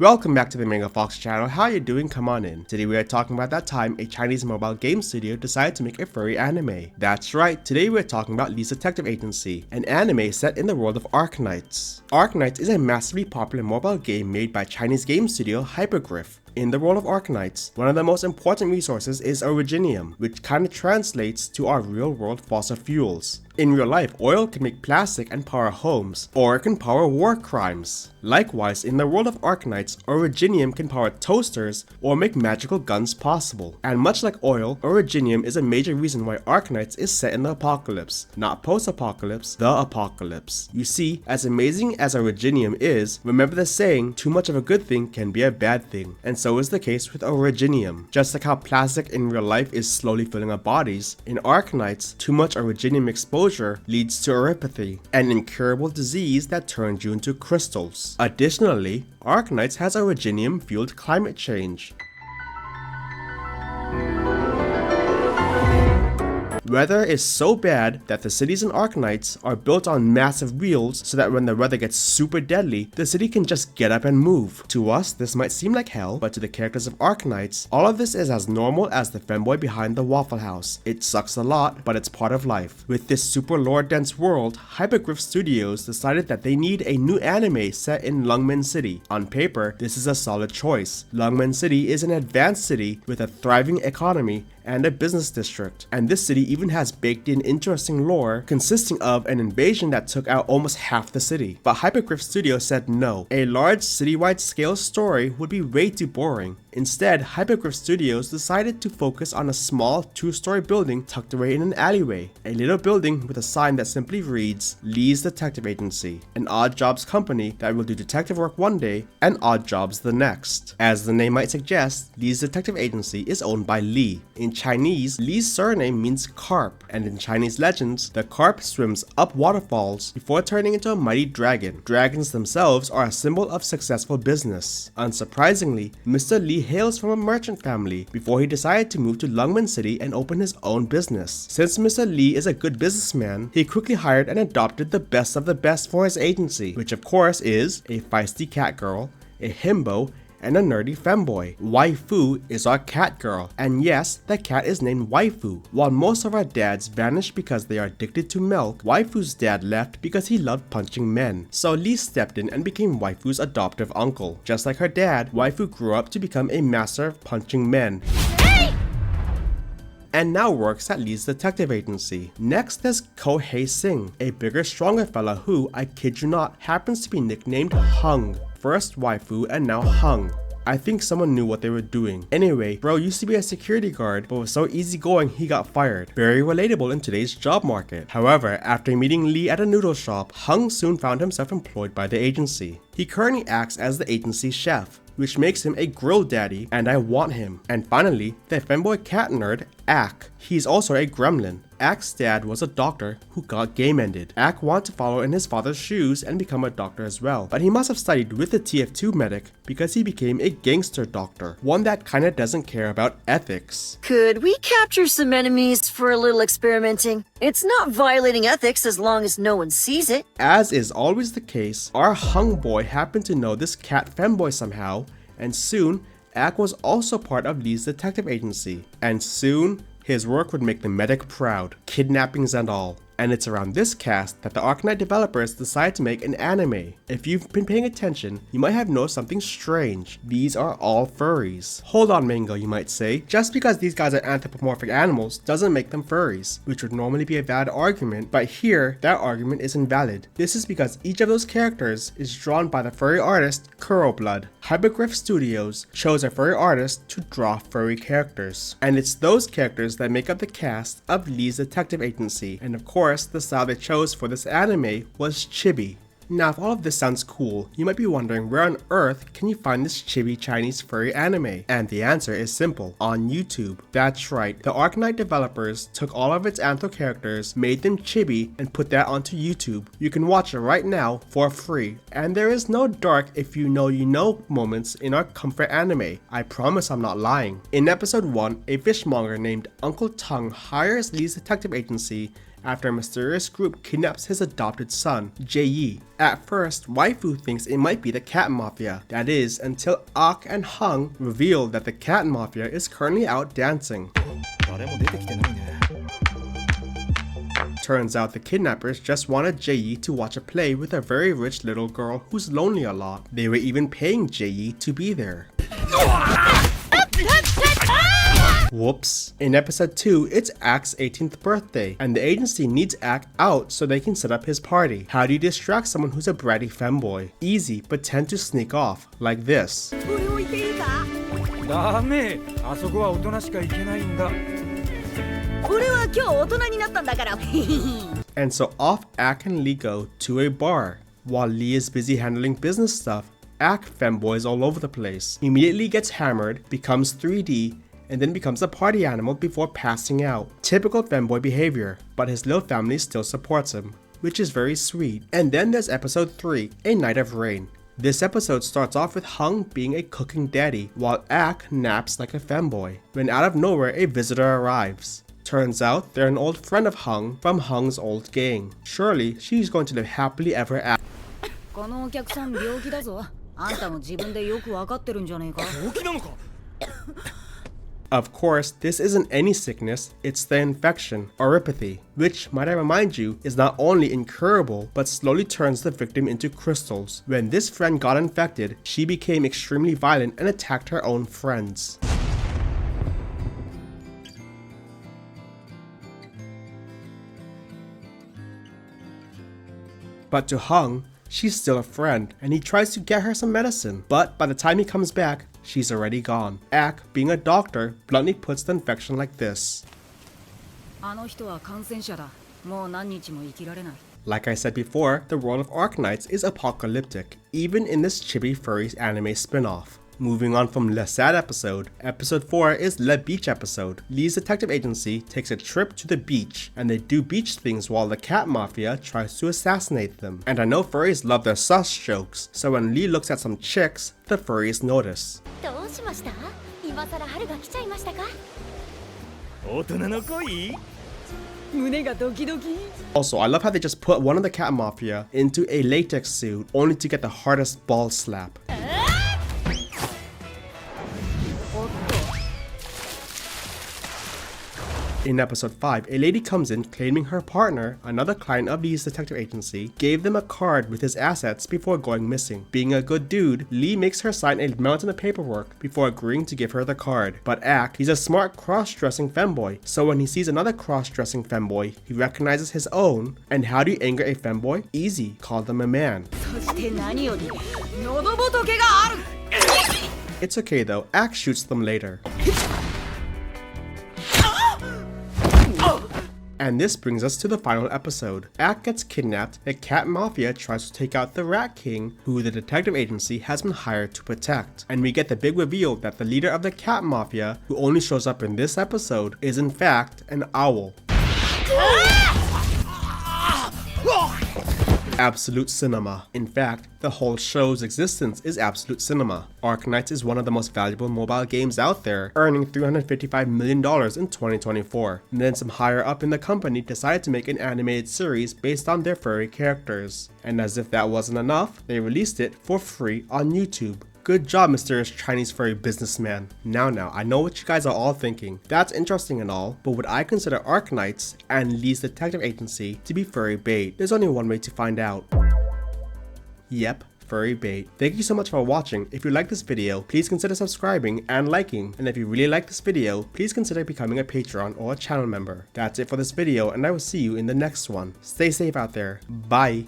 Welcome back to the Mango Fox channel. How you doing? Come on in. Today we are talking about that time a Chinese mobile game studio decided to make a furry anime. That's right, today we are talking about Lee's Detective Agency, an anime set in the world of Arknights. Arknights is a massively popular mobile game made by Chinese game studio Hypergriff. In the world of Arknights, one of the most important resources is originium, which kind of translates to our real-world fossil fuels. In real life, oil can make plastic and power homes, or it can power war crimes. Likewise, in the world of Arknights, originium can power toasters or make magical guns possible. And much like oil, originium is a major reason why Arknights is set in the apocalypse, not post-apocalypse, the apocalypse. You see, as amazing as originium is, remember the saying, too much of a good thing can be a bad thing. And so is the case with originium. Just like how plastic in real life is slowly filling our bodies, in Arknights, too much originium exposure leads to oropathy, an incurable disease that turns you into crystals. Additionally, Arknights has originium-fueled climate change. Weather is so bad that the cities in Arknights are built on massive wheels so that when the weather gets super deadly, the city can just get up and move. To us, this might seem like hell, but to the characters of Arknights, all of this is as normal as the femboy behind the Waffle House. It sucks a lot, but it's part of life. With this super lore-dense world, Hypergriff Studios decided that they need a new anime set in Lungmen City. On paper, this is a solid choice. Lungmen City is an advanced city with a thriving economy and a business district, and this city even has baked in interesting lore consisting of an invasion that took out almost half the city. But Hypergriff Studios said no. A large citywide scale story would be way too boring. Instead, Hypergriff Studios decided to focus on a small two-story building tucked away in an alleyway. A little building with a sign that simply reads, Lee's Detective Agency, an odd jobs company that will do detective work one day and odd jobs the next. As the name might suggest, Lee's Detective Agency is owned by Lee. In Chinese, Lee's surname means carp, and in Chinese legends, the carp swims up waterfalls before turning into a mighty dragon. Dragons themselves are a symbol of successful business. Unsurprisingly, Mr. Lee hails from a merchant family before he decided to move to Lungmen City and open his own business. Since Mr. Lee is a good businessman, he quickly hired and adopted the best of the best for his agency, which of course is a feisty cat girl, a himbo, and a nerdy femboy. Waifu is our cat girl, and yes, the cat is named Waifu. While most of our dads vanish because they are addicted to milk, Waifu's dad left because he loved punching men. So Lee stepped in and became Waifu's adoptive uncle. Just like her dad, Waifu grew up to become a master of punching men. And now works at Lee's Detective Agency. Next there's Kohei Singh, a bigger, stronger fella who, I kid you not, happens to be nicknamed Hung. First waifu and now Hung. I think someone knew what they were doing. Anyway, bro used to be a security guard, but was so easygoing he got fired. Very relatable in today's job market. However, after meeting Lee at a noodle shop, Hung soon found himself employed by the agency. He currently acts as the agency's chef, which makes him a grill daddy, and I want him. And finally, the femboy cat nerd, Ak. He's also a gremlin. Ak's dad was a doctor who got game-ended. Ak wanted to follow in his father's shoes and become a doctor as well, but he must have studied with the TF2 medic because he became a gangster doctor, one that kinda doesn't care about ethics. Could we capture some enemies for a little experimenting? It's not violating ethics as long as no one sees it. As is always the case, our Hung boy happened to know this cat femboy somehow, and soon, Ak was also part of Lee's Detective Agency. And soon, his work would make the medic proud, kidnappings and all. And it's around this cast that the Arknight developers decided to make an anime. If you've been paying attention, you might have noticed something strange. These are all furries. Hold on, Mango, you might say. Just because these guys are anthropomorphic animals doesn't make them furries, which would normally be a valid argument, but here, that argument is invalid. This is because each of those characters is drawn by the furry artist Kuroblood. Hypergriff Studios chose a furry artist to draw furry characters. And it's those characters that make up the cast of Lee's Detective Agency, and of course, the style they chose for this anime was chibi. Now, if all of this sounds cool, you might be wondering where on earth can you find this chibi Chinese furry anime? And the answer is simple, on YouTube. That's right, the Arknight developers took all of its Antho characters, made them chibi, and put that onto YouTube. You can watch it right now for free. And there is no dark if you know moments in our comfort anime. I promise I'm not lying. In episode 1, a fishmonger named Uncle Tongue hires Lee's Detective Agency after a mysterious group kidnaps his adopted son, Jae. At first, Waifu thinks it might be the Cat Mafia. That is, until Ak and Hung reveal that the Cat Mafia is currently out dancing. Turns out the kidnappers just wanted Jae to watch a play with a very rich little girl who's lonely a lot. They were even paying Jae to be there. Whoops. In episode 2, it's Ak's 18th birthday, and the agency needs Ak out so they can set up his party. How do you distract someone who's a bratty femboy? Easy, but tend to sneak off, like this. And so off Ak and Lee go to a bar. While Lee is busy handling business stuff, Ak femboys all over the place. He immediately gets hammered, becomes 3D, and then becomes a party animal before passing out. Typical femboy behavior, but his little family still supports him, which is very sweet. And then there's episode 3, A Night of Rain. This episode starts off with Hung being a cooking daddy, while Ak naps like a femboy, when out of nowhere a visitor arrives. Turns out they're an old friend of Hung from Hung's old gang. Surely she's going to live happily ever after. Of course, this isn't any sickness, it's the infection, oropathy, which, might I remind you, is not only incurable, but slowly turns the victim into crystals. When this friend got infected, she became extremely violent and attacked her own friends. But to Hung, she's still a friend, and he tries to get her some medicine. But by the time he comes back, she's already gone. Ak, being a doctor, bluntly puts the infection like this. Like I said before, the world of Arknights is apocalyptic, even in this chibi furry anime spin-off. Moving on from Le Sad episode, episode 4 is Le Beach episode. Lee's detective agency takes a trip to the beach, and they do beach things while the Cat Mafia tries to assassinate them. And I know furries love their sus jokes, so when Lee looks at some chicks, the furries notice. Also, I love how they just put one of the Cat Mafia into a latex suit, only to get the hardest ball slap. In episode 5, a lady comes in claiming her partner, another client of Lee's detective agency, gave them a card with his assets before going missing. Being a good dude, Lee makes her sign a mountain of paperwork before agreeing to give her the card. But Ak, he's a smart cross-dressing femboy, so when he sees another cross-dressing femboy, he recognizes his own. And how do you anger a femboy? Easy, call them a man. It's okay though, Ak shoots them later. And this brings us to the final episode. Ak gets kidnapped, the Cat Mafia tries to take out the Rat King, who the detective agency has been hired to protect. And we get the big reveal that the leader of the Cat Mafia, who only shows up in this episode, is in fact an owl. Absolute cinema. In fact, the whole show's existence is absolute cinema. Arknights is one of the most valuable mobile games out there, earning $355 million in 2024. And then some higher up in the company decided to make an animated series based on their furry characters. And as if that wasn't enough, they released it for free on YouTube. Good job, mysterious Chinese furry businessman. Now, I know what you guys are all thinking. That's interesting and all, but would I consider Arknights and Lee's detective agency to be furry bait? There's only one way to find out. Yep, furry bait. Thank you so much for watching. If you like this video, please consider subscribing and liking. And if you really like this video, please consider becoming a Patreon or a channel member. That's it for this video, and I will see you in the next one. Stay safe out there. Bye.